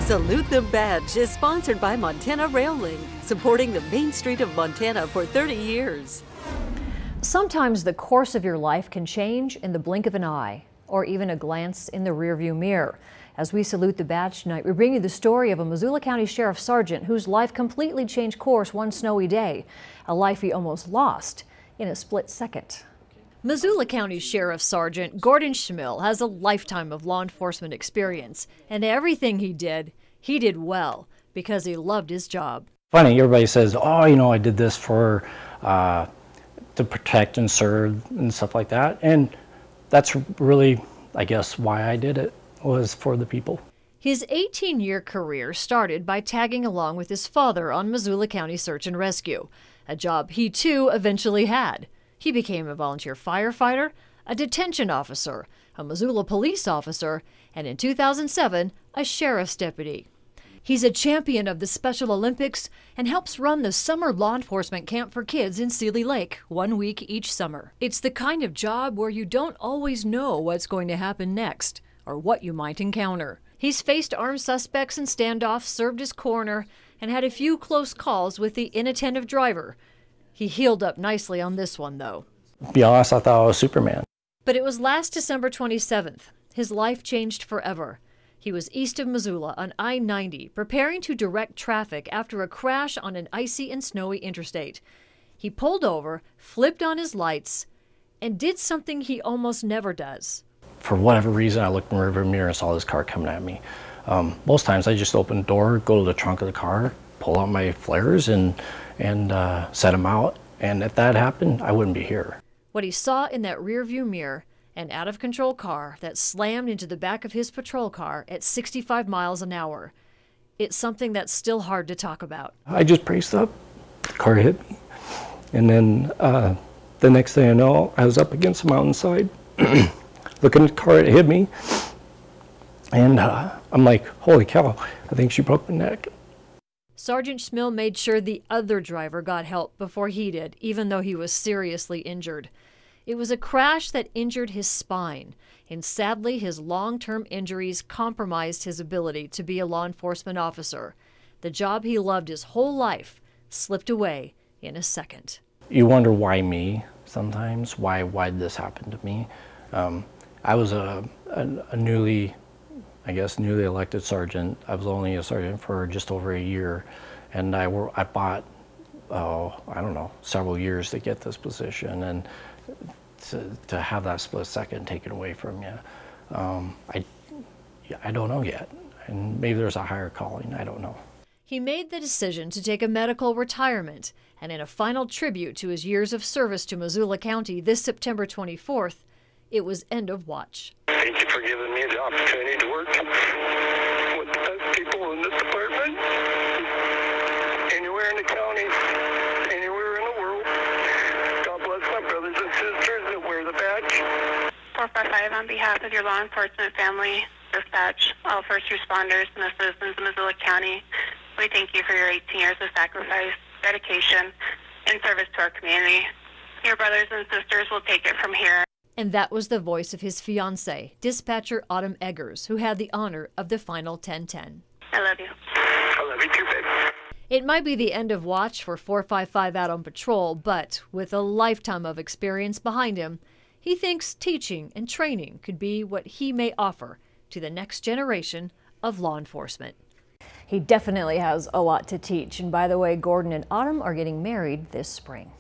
Salute the Badge is sponsored by Montana Rail Link, supporting the Main Street of Montana for 30 years. Sometimes the course of your life can change in the blink of an eye, or even a glance in the rearview mirror. As we salute the badge tonight, we bring you the story of a Missoula County Sheriff Sergeant whose life completely changed course one snowy day, a life he almost lost in a split second. Missoula County Sheriff Sergeant Gordon Schmill has a lifetime of law enforcement experience, and everything he did well because he loved his job. Funny, everybody says, oh, you know, I did this for to protect and serve and stuff like that, and that's really, I guess, why I did it, was for the people. His 18-year career started by tagging along with his father on Missoula County Search and Rescue, a job he too eventually had. He became a volunteer firefighter, a detention officer, a Missoula police officer, and in 2007, a sheriff's deputy. He's a champion of the Special Olympics and helps run the summer law enforcement camp for kids in Seeley Lake 1 week each summer. It's the kind of job where you don't always know what's going to happen next or what you might encounter. He's faced armed suspects and standoffs, served as coroner, and had a few close calls with the inattentive driver. He healed up nicely on this one, though. To be honest, I thought I was Superman. But it was last December 27th. His life changed forever. He was east of Missoula on I-90, preparing to direct traffic after a crash on an icy and snowy interstate. He pulled over, flipped on his lights, and did something he almost never does. For whatever reason, I looked in the rearview mirror and saw this car coming at me. Most times I just open the door, go to the trunk of the car, pull out my flares and set them out. And if that happened, I wouldn't be here. What he saw in that rearview mirror, an out-of-control car that slammed into the back of his patrol car at 65 miles an hour. It's something that's still hard to talk about. I just braced up, the car hit me. And then the next thing I know, I was up against the mountainside, looking at the car, it hit me. And I'm like, holy cow, I think she broke my neck. Sergeant Schmill made sure the other driver got help before he did, even though he was seriously injured. It was a crash that injured his spine, and sadly his long-term injuries compromised his ability to be a law enforcement officer. The job he loved his whole life slipped away in a second. You wonder why me sometimes, why did this happen to me? I was a newly elected sergeant. I was only a sergeant for just over a year, and I fought, I don't know, several years to get this position, and to have that split second taken away from you, I don't know yet, and maybe there's a higher calling, I don't know. He made the decision to take a medical retirement, and in a final tribute to his years of service to Missoula County this September 24th, it was end of watch. Thank you for giving me the opportunity to work with the best people in this department, anywhere in the county, anywhere in the world. God bless my brothers and sisters that wear the badge. 455 on behalf of your law enforcement family, dispatch, all first responders, and the citizens of Missoula County, we thank you for your 18 years of sacrifice, dedication, and service to our community. Your brothers and sisters will take it from here. And that was the voice of his fiancée, dispatcher Autumn Eggers, who had the honor of the final 1010. I love you. I love you too, baby. It might be the end of watch for 455 out on patrol, but with a lifetime of experience behind him, he thinks teaching and training could be what he may offer to the next generation of law enforcement. He definitely has a lot to teach. And by the way, Gordon and Autumn are getting married this spring.